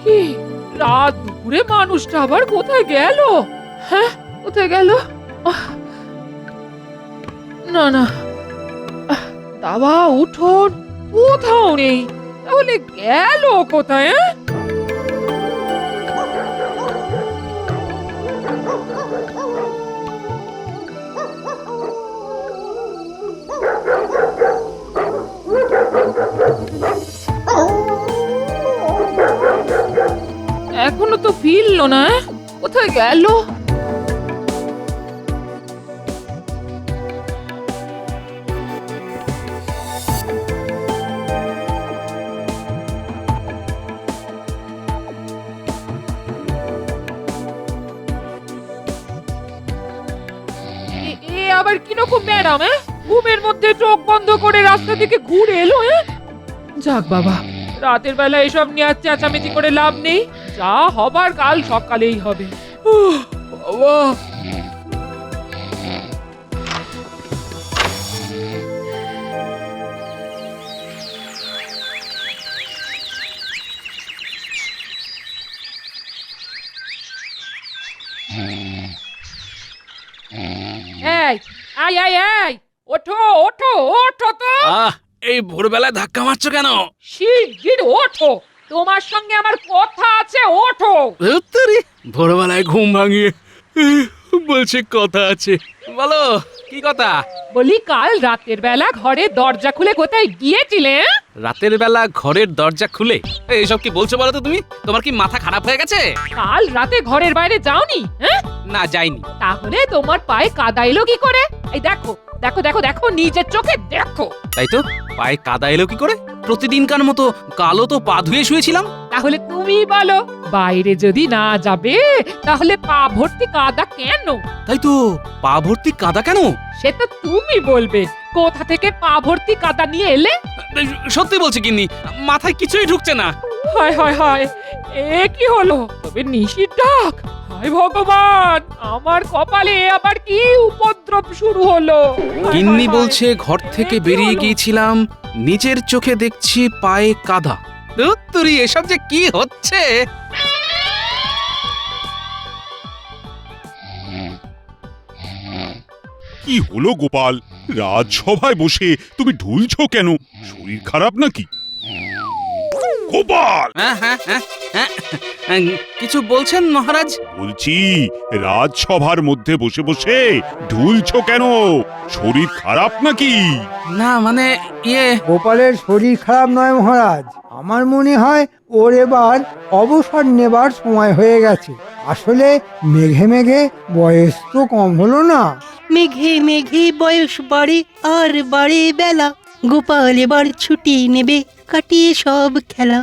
কি রাত দুপুরে মানুষটা আবার কোথায় গেল? হ্যাঁ, কোথায় গেল? আহ, না না, দাবা উঠোন কোথাও নেই, তাহলে গেল কোথায়? এখনো তো ফিরলো না, কোথায় গেল? আবার কিরকম ম্যাডাম? ঘুমের মধ্যে চোখ বন্ধ করে রাস্তা থেকে ঘুরে এলো। যাক বাবা, রাতের বেলা এসব নিয়ে আর চেঁচামেচি করে লাভ নেই, যা হবার কাল সকালেই হবে। বাবা, এই আই আই আই, ওঠো ওঠো ওঠো তো। এই ভোরবেলায় ধাক্কা মারছো কেন? শিগগির ওঠো, তোমার সঙ্গে আমার কথা আছে, ওঠো। ধুত্তেরি, ভোরবেলায় ঘুম ভাঙিয়ে বলছে কথা আছে। বলো কি কথা? বলি কাল রাতের বেলা ঘরের দরজা খুলে কোথায় গিয়েছিলে? রাতের বেলা ঘরের দরজা খুলে এইসব কি বলছো বলো তো তুমি? তোমার কি মাথা খারাপ হয়ে গেছে? কাল রাতে ঘরের বাইরে যাওনি? না, যাইনি। তাহলে তোমার পায়ে কাদা এলো কি করে? এই দেখো দেখো দেখো দেখো, নিজের চোখে দেখো। তাই তো, পায়ে কাদা এলো কি করে? প্রতিদিনকার মতো কালও তো পা ধুয়ে শুয়েছিলাম। তাহলে তুমি বলো, বাইরে যদি না যাবে তাহলে পা ভর্তি কাদা কেন? তাই তো, পা ভর্তি কাদা কেন? সে তো তুমি বলবে। কোথা থেকে পা ভর্তি কাদা নিয়ে এলে? সত্যি বলছি গিন্নি, মাথায় কিছুই ঢুকছে না। হায় হায় হায়, এ কি হলো? তবে নিশির ডাক! হায় ভগবান, আমার কপালে আবার কি উপদ্রব শুরু হলো? হায় গিন্নি হায় হায়। বলছে ঘর থেকে এ কি বেরিয়ে হলো? গিয়েছিলাম, নিজের চোখে দেখছি পায়ে কাদা। ধুত্তুরি, এসব যে কি হচ্ছে! কি হলো গোপাল? রাজসভায় বসে তুমি ঢুলছো কেন? শরীর খারাপ নাকি? গোপাল, হ্যাঁ হ্যাঁ হ্যাঁ হ্যাঁ, কিছু বলছেন মহারাজ? বলছি রাজসভার মধ্যে বসে বসে ঢুলছো কেন? শরীর খারাপ নাকি? না মানে গোপালের শরীর খারাপ নয় মহারাজ, আমার মনে হয় ওর এবার অবসর নেবার সময় হয়ে গেছে। আসলে মেঘে মেঘে বয়স তো কম হলো না। মেঘে মেঘে বয়স বাড়ে আর বাড়ে বেলা, গোপাল এবার ছুটি নেবে কাটিয়ে সব খেলা।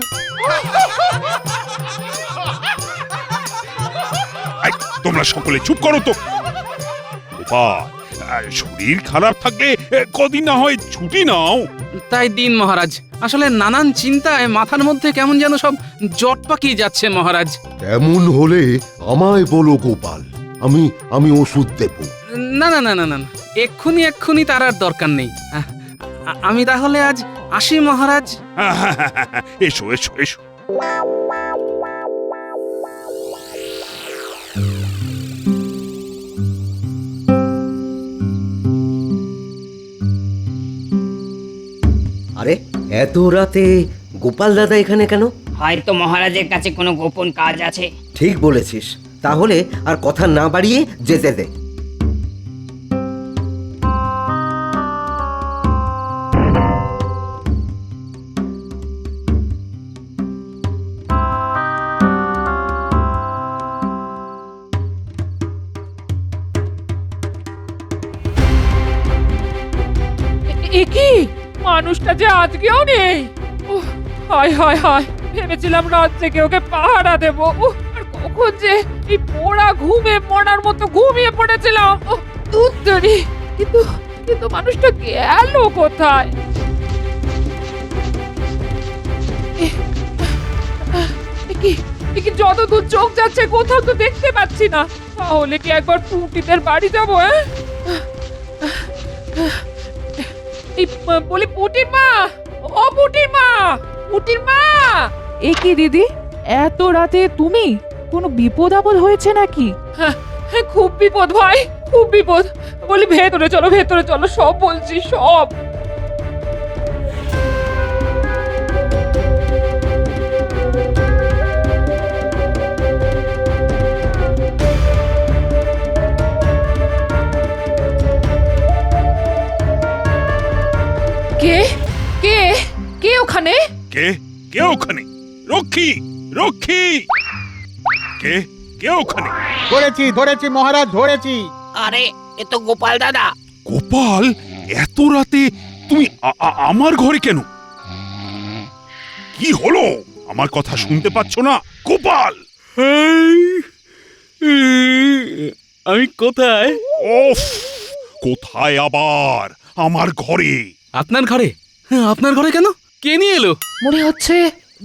এই, তোমরা সকলে চুপ করো তো। গোপাল, শরীর খারাপ থাকলে কদিন না হয় ছুটি নাও। তাই দিন মহারাজ, আসলে নানান চিন্তায় মাথার মধ্যে কেমন যেন সব জট পাকিয়ে যাচ্ছে মহারাজ। এমন হলে আমায় বলো গোপাল, আমি ওষুধ দেব। না না না না না, এক্ষুনি তার আর দরকার নেই। আমি তাহলে আজ আসি মহারাজ। এসো এসো এসো। আরে এত রাতে গোপাল দাদা এখানে কেন? হয়তো মহারাজের কাছে কোনো গোপন কাজ আছে। ঠিক বলেছিস, তাহলে আর কথা না বাড়িয়ে যেতে দে। এ কি, মানুষটা যে আজকেও নেই! হায় হায় হায়, ভেবেছিলাম রাত থেকে ওকে পাহারা দেবো। আর কখন যে এই পোড়া ঘুমে মরার মতো ঘুমিয়ে পড়েছিলাম। ধুত্তেরি, কিন্তু কিন্তু মানুষটা গেল কোথায়? এ কি যতদূর চোখ যাচ্ছে কোথাও তো দেখতে পাচ্ছি না। তাহলে কি একবার পুটিদের বাড়ি যাবো? এই বলি পুটির মা, ও পুটির মা, পুটির মা! এ কি দিদি, এত রাতে তুমি কোনো বিপদ আপদ হয়েছে নাকি? হ্যাঁ, খুব বিপদ ভাই, খুব বিপদ। বলি ভেতরে চলো, ভেতরে চলো, সব বলছি সব। কে কে কে ওখানে? কে কে ওখানে? রক্ষী, রক্ষী! কে কে ওখানে? ধরেছি ধরেছি মহারাজ, ধরেছি। আরে এ তো গোপাল দাদা। গোপাল, এত রাতে তুমি আমার ঘরে কেন? কি হলো? আমার কথা শুনতে পাচ্ছ না? গোপাল! আমি কোথায়? ওফ! কোথায় আবার? আমার ঘরে। আপনার ঘরে? হ্যাঁ, আপনার ঘরে কেন? কে নিয়ে এলো? মনে হচ্ছে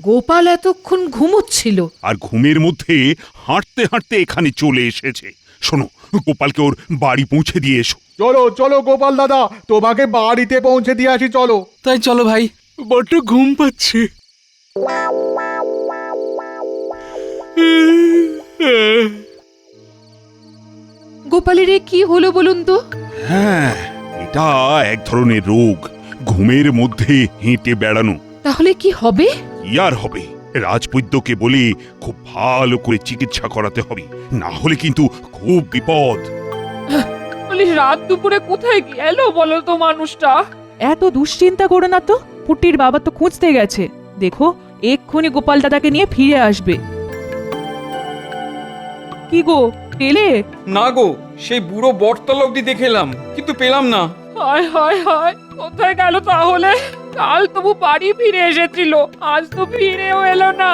গোপাল এতক্ষণ ঘুমোচ্ছিল। আর ঘুমের মধ্যে হাঁটতে হাঁটতে এখানে চলে এসেছে। শোনো, গোপালকে ওর বাড়ি পৌঁছে দিয়ে এসো। চলো চলো গোপাল দাদা, তোমাকে বাড়িতে পৌঁছে দিয়ে আসি, চলো। তাই চলো ভাই, বড্ড ঘুম পাচ্ছে। গোপালের এ কি হলো বলুন তো? হ্যাঁ, এটা এক ধরনের রোগ, ঘুমের মধ্যে হেঁটে বেড়ানো। তাহলে কি হবে? কি আর হবে, রাজবৈদ্যকে বলে খুব ভালো করে চিকিৎসা করাতে হবে, না হলে কিন্তু খুব বিপদ। বলি রাত দুপুরে কোথায় গেল বলো তো মানুষটা? এত দুশ্চিন্তা করো না তো, পুটির বাবা তো খুঁজতে গেছে। দেখো এক্ষুনি গোপাল দাদাকে নিয়ে ফিরে আসবে। কি গো, পেলে? না গো, সেই বুড়ো বটতলা অব্দি দেখে এলাম, কিন্তু পেলাম না। হায় হায় হায়, কোথায় গেল তাহলে? কাল তবু বাড়ি ফিরে এসেছিল, আজ তো ফিরেও এলো না।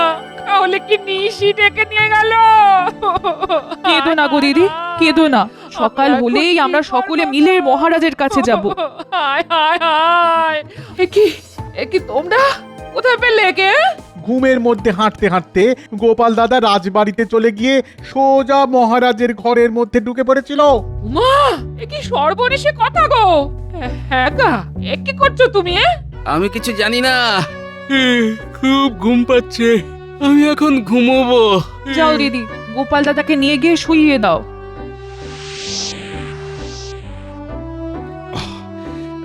তাহলে কি নিশি ডেকে নিয়ে গেল? কেঁদো না গো দিদি, কেঁদো না। সকাল হলেই আমরা সকলে মিলে মহারাজের কাছে যাব। হায় হায় হায়, এ কি তোমরা কোথায় পেলে কে? ঘুমের মধ্যে হাঁটতে হাঁটতে গোপাল দাদা রাজবাড়িতে চলে গিয়ে সোজা মহারাজের ঘরের মধ্যে ঢুকে পড়েছিল। মা, এ কি সর্বনেশে কথা গো? হ্যাঁ গা, এ কি করছো তুমি? আমি কিছু জানি না, খুব ঘুম পাচ্ছে, আমি এখন ঘুমোবো। যাও দিদি, গোপাল দাদাকে নিয়ে গিয়ে শুইয়ে দাও।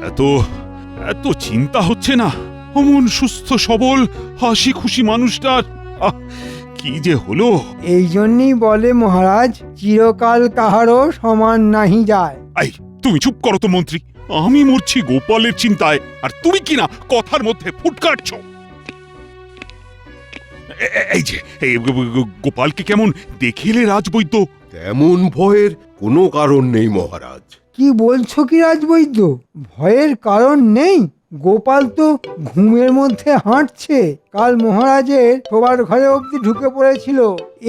এত এত চিন্তা হচ্ছে না? অমন সুস্থ সবল হাসি খুশি মানুষটার কি যে হলো! এই জন্যই বলে মহারাজ, চিরকাল কাহারও সমান নাহি যায়। এই, তুমি চুপ করো তো মন্ত্রী। আমি মরছি গোপালের চিন্তায়, আর তুমি কি না কথার মধ্যে ফুট কাটছো। এই যে গোপালকে কেমন দেখেলে রাজবৈদ্য? তেমন ভয়ের কোনো কারণ নেই মহারাজ। কি বলছো কি রাজবৈদ্য? ভয়ের কারণ নেই? গোপাল তো ঘুমের মধ্যে হাঁটছে, কাল মহারাজের শোবার ঘরে অবধি ঢুকে পড়েছিল,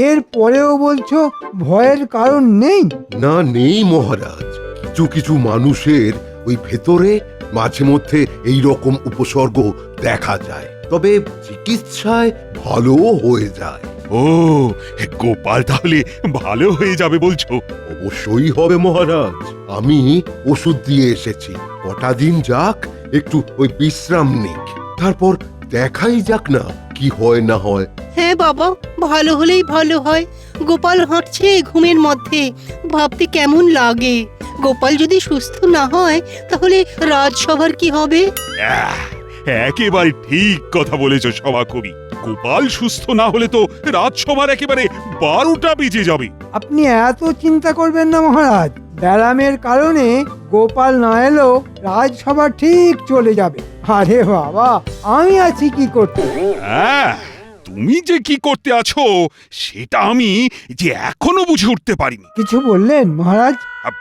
এর পরেও বলছো ভয়ের কারণ নেই? না, নেই মহারাজ। কিছু কিছু মানুষের ওই ভেতরে মাঝে মধ্যে এই রকম উপসর্গ দেখা যায়, তবে চিকিৎসায় ভালোও হয়ে যায়। ও, গোপাল তাহলে ভালো হয়ে যাবে বলছো? অবশ্যই হবে মহারাজ। আমি ওষুধ দিয়ে এসেছি, কটা দিন যাক, একটু ওই বিশ্রাম নিক, তারপর দেখাই যাক না কি হয় না হয়। হ্যাঁ বাবা, ভালো হলেই ভালো হয়। গোপাল হাঁটছে ঘুমের মধ্যে, ভাবতে কেমন লাগে। গোপাল যদি সুস্থ না হয় তাহলে রাজসভার কি হবে? একেবারে ঠিক কথা বলেছ সভাকবি। গোপাল সুস্থ না হলে তো রাজসভার একেবারে 12টা বেজে যাবে। আপনি এত চিন্তা করবেন না মহারাজ, ব্যারামের কারণে গোপাল না এলো রাজসভা ঠিক চলে যাবে। আরে বাবা, আমি আছি কি করতে। হ্যাঁ, তুমি যে কি করতে আছো সেটা আমি যে এখনো বুঝে উঠতে পারিনি। কিছু বললেন মহারাজ?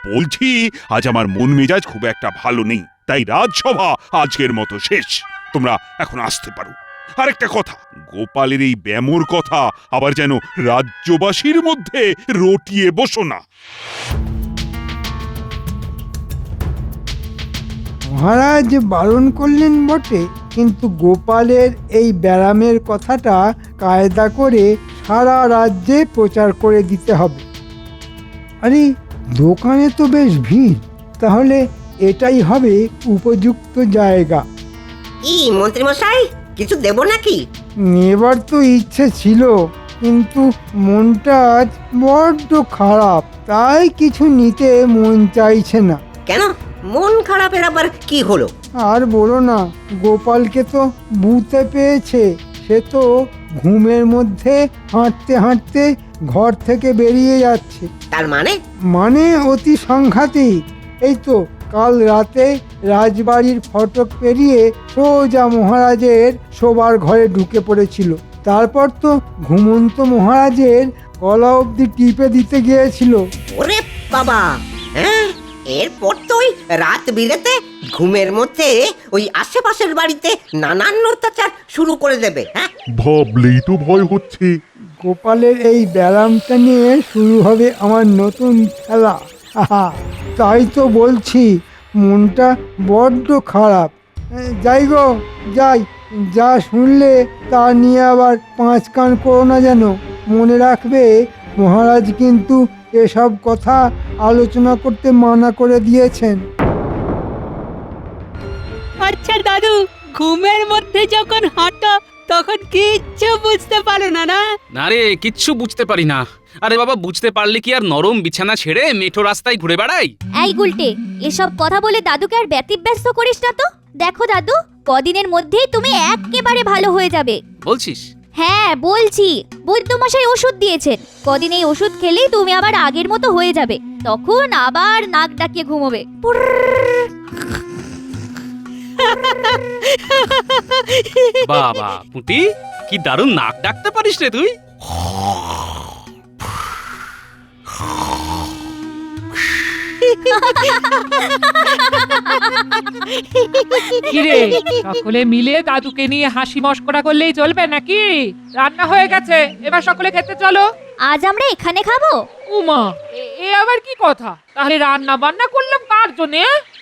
বলছি, আজ আমার মন মেজাজ খুব একটা ভালো নেই, তাই রাজসভা আজকের মতো শেষ। তোমরা এখন আসতে পারো। আরেকটা কথা, গোপালের এই ব্যামোর কথা আবার যেন রাজ্যবাসীর মধ্যে রটিয়ে বসো না। মহারাজ বারণ করলেন বটে, কিন্তু গোপালের এই ব্যারামের কথাটা কায়দা করে সারা রাজ্যে প্রচার করে দিতে হবে। আরে দোকানে তো বেশ ভিড়, তাহলে এটাই হবে উপযুক্ত জায়গা। কি মন্ত্রী মশাই, কিছু দেব নাকি? নেবার তো ইচ্ছে ছিল, কিন্তু মনটা আজ বড্ড খারাপ, তাই কিছু নিতে মন চাইছে না। কেন মন খারাপের আবার কি হলো? আর বলো না, গোপালকে তো বুতে পেয়েছে। সে তো ঘুমের মধ্যে হাঁটতে হাঁটতে ঘর থেকে বেরিয়ে যাচ্ছে। তার মানে? মানে অতি সাংঘাতিক। এই তো কাল রাতে রাজবাড়ির ফটক পেরিয়ে সোজা মহারাজের শোবার ঘরে ঢুকে পড়েছিল। তারপর তো ঘুমন্ত মহারাজের গলা অবধি টিপে দিতে গিয়েছিল। ওরে বাবা, হ্যাঁ এরপর তো ওই রাত বিরেতে ঘুমের মধ্যে ওই আশেপাশের বাড়িতে নানান অত্যাচার শুরু করে দেবে। হ্যাঁ, ভাবলেই তো ভয় হচ্ছে। গোপালের এই ব্যায়ামটা নিয়ে শুরু হবে আমার নতুন খেলা। হাহা, তাই তো বলছি মনটা বড্ড খারাপ। যাই গো যাই, যা শুনলে তা নিয়ে আবার পাঁচ কান করো না যেন। মনে রাখবে মহারাজ কিন্তু এসব কথা আলোচনা করতে মানা করে দিয়েছেন। আচ্ছা দাদু, ঘুমের মধ্যে যখন হাঁটো তখন কিচ্ছু বুঝতে পারো না? না না রে, কিচ্ছু বুঝতে পারি না। আরে বাবা, বুঝতে পারলে কি আর নরম বিছানা ছেড়ে মেঠো রাস্তায় ঘুরে বেড়াই? এই গুলটে, এসব কথা বলে দাদুকে আর ব্যতিব্যস্ত করিস না তো। দেখো দাদু, কদিনের মধ্যেই তুমি একেবারে ভালো হয়ে যাবে। বলছিস? হ্যাঁ বলছি, বৈদ্যমশাই ওষুধ দিয়েছেন। কদিন এই ওষুধ খেলেই তুমি আবার আগের মতো হয়ে যাবে। তখন আবার নাক ডাকিয়ে ঘুমোবে। বাবা পুঁটি, কি দারুণ নাক ডাকতে পারিস রে তুই। কিরে, সকলে মিলে দাদুকে নিয়ে হাসি মশকরা করলেই চলবে নাকি? রান্না হয়ে গেছে, এবার সকলে খেতে চলো। আজ আমরা এখানে খাবো? উমা, এ আবার কি কথা? তাহলে রান্না বান্না করলাম কার জন্য?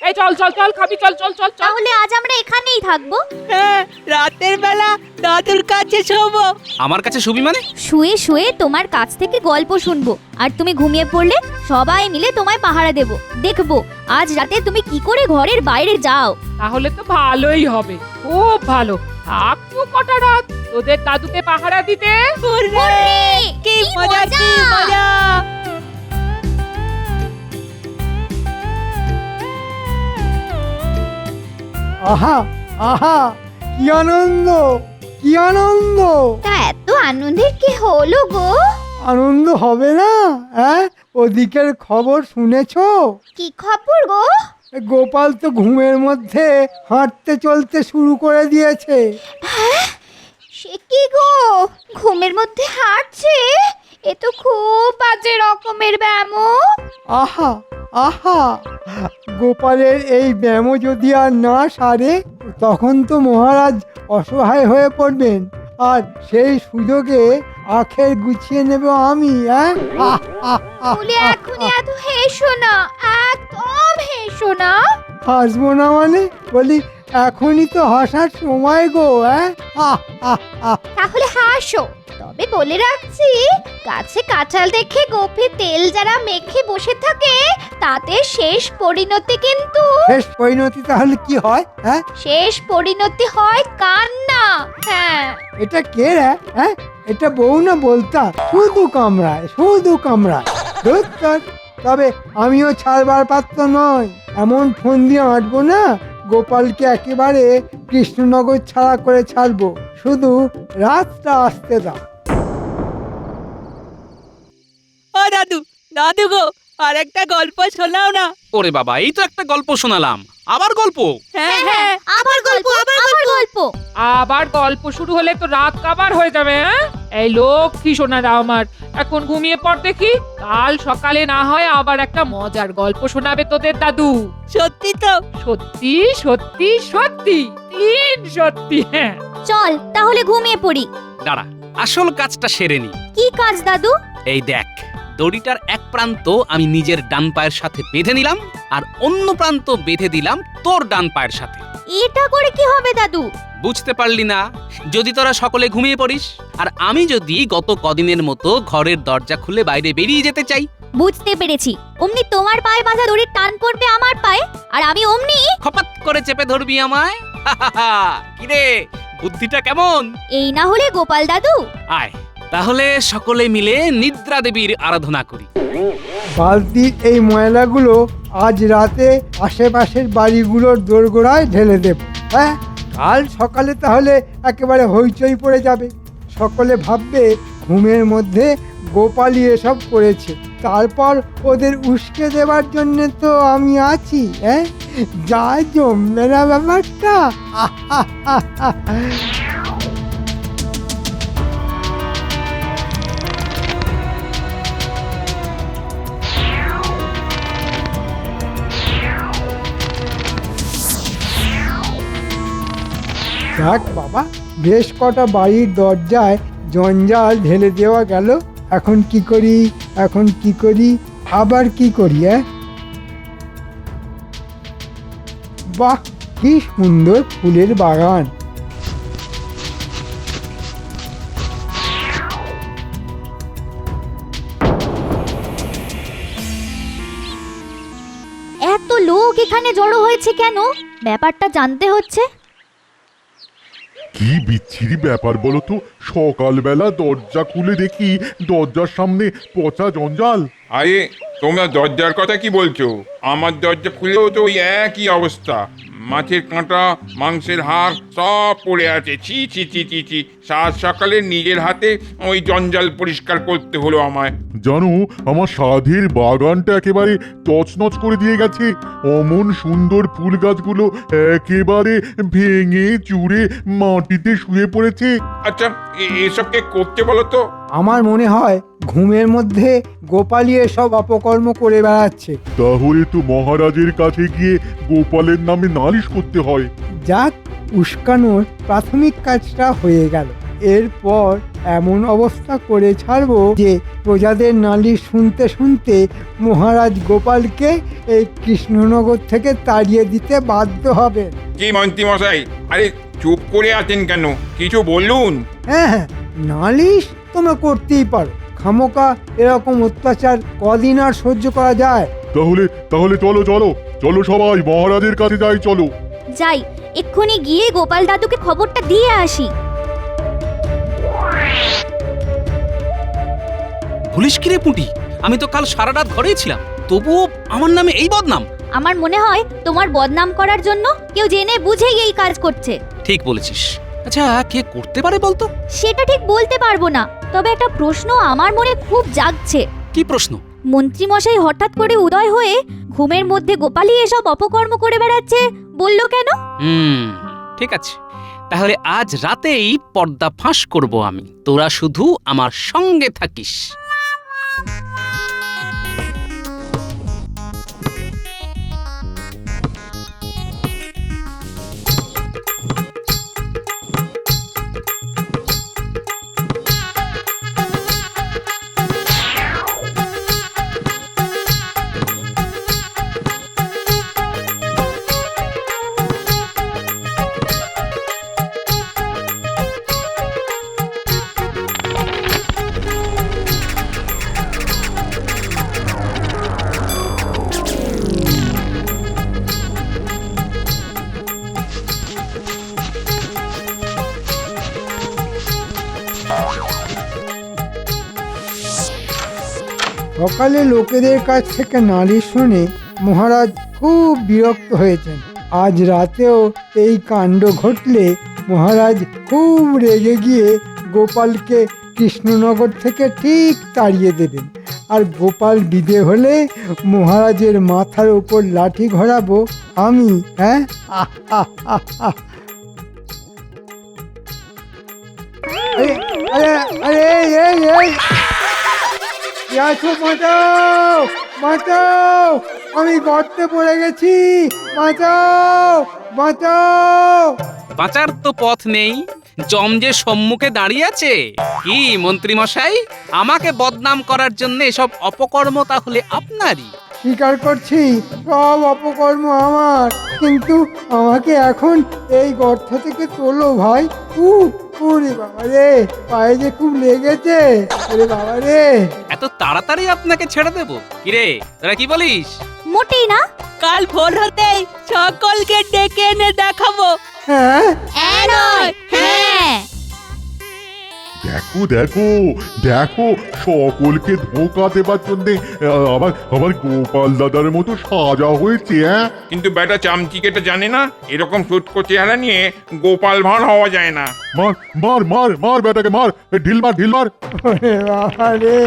এই চল চল চল, খাবি, চল চল চল চল। তাহলে আজ আমরা এখানেই থাকবো। হ্যাঁ, রাতের বেলা দাদুর কাছে শোবো। আমার কাছে শুবি মানে? শুয়ে শুয়ে তোমার কাছ থেকে গল্প শুনবো, আর তুমি ঘুমিয়ে পড়লে সবাই মিলে তোমায় পাহারা দেবো। দেখবো আজ রাতে তুমি কি করে ঘরের বাইরে যাও। তাহলে তো ভালোই হবে, খুব ভালো। থাক তো কটা রাত তোদের দাদুকে পাহারা দিতে। হুররে! কি মজা, কি মজা! আহা আহা, কি আনন্দ, কি আনন্দ! তা এত আনন্দের কি হলো গো? আনন্দ হবে না? হ্যাঁ, ওদিকের খবর শুনেছো? কি খবর গো? গোপাল তো ঘুমের মধ্যে হাঁটতে চলতে শুরু করে দিয়েছে। সে কি গো, ঘুমের মধ্যে হাঁটছে? এ তো খুব বাজে রকমের ব্যায়াম। আহা আহা, গোপালের এই ব্যায়াম যদি আর না সারে তখন তো মহারাজ অসহায় হয়ে পড়বেন, আর সেই সুযোগে আখের গুছিয়ে নেব আমি। হ্যাঁ, বলে এখনই এত হেসো না, একদম হেসো না। হাসবো না মানে? বলি এখনই তো হাসার সময় গো। হ্যাঁ, তাহলে হাসো। তবে বলে রাখছি, গাছে কাঁঠাল দেখে গোফে তেল যারা মেখে বসে থাকে তাতে শেষ পরিণতি কিন্তু শেষ পরিণতি তাহলে কি হয়? হ্যাঁ, শেষ পরিণতি হয় কান্না। হ্যাঁ, এটা কে রে? হ্যাঁ, এটা বউ না বলতা? শুধু কামড়ায়, শুধু কামড়ায়। ধুর তোর। তবে আমিও ছাড়বার পাত্র নয়। এমন ফোন দিয়ে আঁটবো না, গোপালকে একেবারে কৃষ্ণনগর ছাড়া করে ছাড়বো। শুধু রাতটা আসতে দাও। ও দাদু, দাদু গো, আর একটা গল্প শোনাও না। ওরে বাবা, এই তো একটা গল্প শোনালাম, আবার গল্প? হ্যাঁ হ্যাঁ, আবার গল্প, আবার গল্প। আবার গল্প শুরু হলে তো রাত কাবার হয়ে যাবে। হ্যাঁ, এই লক্ষ্মী সোনারা আমার, এখন ঘুমিয়ে পড় দেখি। কাল সকালে না হয় আবার একটা মজার গল্প শোনাবে তোদের দাদু। সত্যি তো? সত্যি সত্যি সত্যি, তিন সত্যি। হ্যাঁ, চল তাহলে ঘুমিয়ে পড়ি। দাঁড়া, আসল কাজটা সেরে নি। কি কাজ দাদু? এই দেখ, দড়িটার এক প্রান্ত আমি নিজের ডান পায়ের সাথে বেঁধে নিলাম, আর অন্য প্রান্ত বেঁধে দিলাম তোর ডান পায়ের সাথে। এটা করে কি হবে দাদু? বুঝতে পারলি না? যদি তোরা সকলে ঘুমিয়ে পড়িস, আর আমি যদি গত কদিনের মতো ঘরের দরজা খুলে বাইরে বেরিয়ে যেতে চাই। বুঝতে পেরেছি। অমনি তোমার পায়ে বাঁধা দড়ির টান পড়বে আমার পায়ে, আর আমি অমনি খপাত করে চেপে ধরবি আমায়। কিরে, বুদ্ধিটা কেমন? এই না হলে গোপাল দাদু, আয় তাহলে সকলে মিলে নিদ্রা দেবীর আরাধনা করি। বালতির এই ময়লাগুলো আজ রাতে আশেপাশের বাড়িগুলোর দোরগোড়ায় ঢেলে দেব। হ্যাঁ, কাল সকালে তাহলে একেবারে হইচই পড়ে যাবে। সকলে ভাববে ঘুমের মধ্যে গোপালই এসব করেছে। তারপর ওদের উস্কে দেওয়ার জন্য তো আমি আছি। হ্যাঁ, যা জমবে না ব্যাপারটা। যাক বাবা, বেশ কটা বাড়ির দরজায় জঞ্জাল ঢেলে দেওয়া গেল। এখন কি করি, এখন কি করি, আবার কি করি? বাহ, কি সুন্দর ফুলের বাগান। এত লোক এখানে জড়ো হয়েছে কেন? ব্যাপারটা জানতে হচ্ছে। কি বিচ্ছিরি ব্যাপার বলো তো, সকালবেলা দরজা খুলে দেখি দরজার সামনে পচা জঞ্জাল। আরে তোমরা দরজার কথা কি বলছো? আমার দরজা খুলেও তো ওই একই অবস্থা। মাছের কাঁটা, মাংসের হাড় সব পড়ে আছে। ছি ছি ছি ছি ছি, সাত সকালে নিজের হাতে ওই জঞ্জাল পরিষ্কার করতে হলো আমায়। জানো, আমার সাধের বাগানটা একেবারে তছনছ করে দিয়ে গেছে। অমন সুন্দর ফুল গাছগুলো একেবারে ভেঙে চুরে মাটিতে শুয়ে পড়েছে। আচ্ছা, এসব কে করতে বলো তো? আমার মনে হয় ঘুমের মধ্যে গোপালই এসব অপকর্ম করে বেড়াচ্ছে। তাহলে তো মহারাজের কাছে গিয়ে গোপালের নামে নালিশ করতে হয়। যাক, উস্কানোর প্রাথমিক কাজটা হয়ে গেল। এরপর এমন অবস্থা করে ছাড়বো যে প্রজাদের নালিশ শুনতে শুনতে মহারাজ গোপালকে এই কৃষ্ণনগর থেকে তাড়িয়ে দিতে বাধ্য হবেন। কি মন্ত্রী মশাই, আরে চুপ করে আছেন কেন? কিছু বলুন। হ্যাঁ হ্যাঁ, নালিশ তোমরা করতেই পারো। খামোকা এরকম অত্যাচার কদিন আর সহ্য করা যায়? তাহলে চলো চলো চলো, সবাই মহারাজের কাছে যাই, চলো। যাই, এক্ষুনি গিয়ে গোপাল দাদুকে খবরটা দিয়ে আসি। ভুলিস কি রে পুঁটি, আমি তো কাল সারা রাত ঘরেই ছিলাম, তবুও আমার নামে এই বদনাম। আমার মনে হয় তোমার বদনাম করার জন্য কেউ জেনে বুঝেই এই কাজ করছে। ঠিক বলেছিস। আচ্ছা, কে করতে পারে বলতো? সেটা ঠিক বলতে পারবো না, তবে একটা প্রশ্ন আমার মনে খুব জাগছে। কি প্রশ্ন? মন্ত্রী মশাই হঠাৎ করে উদয় হয়ে ঘুমের মধ্যে গোপালই এসব অপকর্ম করে বেড়াচ্ছে বললো কেন? ঠিক আছে, তাহলে আজ রাতেই পর্দা ফাঁস করব আমি। তোরা শুধু আমার সঙ্গে থাকিস। সকালে লোকেদের কাছ থেকে নালিশ শুনে মহারাজ খুব বিরক্ত হয়েছেন। আজ রাতেও এই কাণ্ড ঘটলে মহারাজ খুব রেগে গিয়ে গোপালকে কৃষ্ণনগর থেকে ঠিক তাড়িয়ে দেবেন। আর গোপাল বিদে হলে মহারাজের মাথার উপর লাঠি ঘোরাবো আমি। হ্যাঁ, আরে আরে আরে এই এই বাঁচাও বাঁচাও, আমি গর্তে পড়ে গেছি, বাঁচাও বাঁচাও। বাঁচার তো পথ নেই, জম যে সম্মুখে দাঁড়িয়ে আছে। কি মন্ত্রী মশাই, আমাকে বদনাম করার জন্য এসব অপকর্ম তাহলে আপনারই? স্বীকার করছি, সব অপকর্ম আমার, কিন্তু আমাকে এখন এই গর্ত থেকে তোলো ভাই। ওরে বাবা রে, পায়ে যে খুব লেগেছে। ওরে বাবা রে, এত তাড়াতাড়ি আপনাকে ছেড়ে দেব? কিরে, তোরা কি বলিস? মোটেই না, কাল ভোর হতেই সকলকে ডেকে এনে দেখাবো। হ্যাঁ নয় হ্যাঁ। দেখো দেখো দেখো, সকলকে ধোঁকা দেবার জন্য আবার আবার গোপাল দাদার মতো সাজা হয়েছে। হ্যাঁ, কিন্তু বেটা চামচিকেটা জানে না এরকম শুটকো চেহারা নিয়ে গোপাল ভাঁড় হওয়া যায় না। মার মার মার মার বেটাকে মার, ঢিল মার ঢিল মার। ওরে বাবা রে,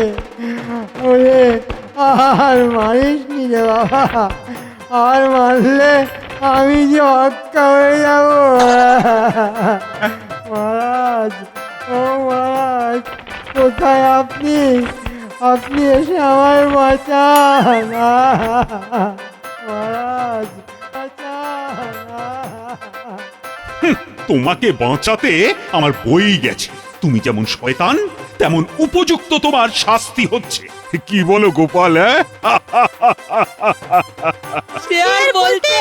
ওরে আর মারিস নি রে বাবা, আর মারলে আমি যে অক্কা হয়ে যাব। মহারাজ, ও মহারাজ, কোথায় আপনি? আপনি এসে আমার বাঁচান মহারাজ, বাঁচান। তোমাকে বাঁচাতে আমার বই গেছে। তুমি যেমন শয়তান, তেমন উপযুক্ত তোমার শাস্তি হচ্ছে। কি বলো গোপাল? হ্যাঁ, বলতে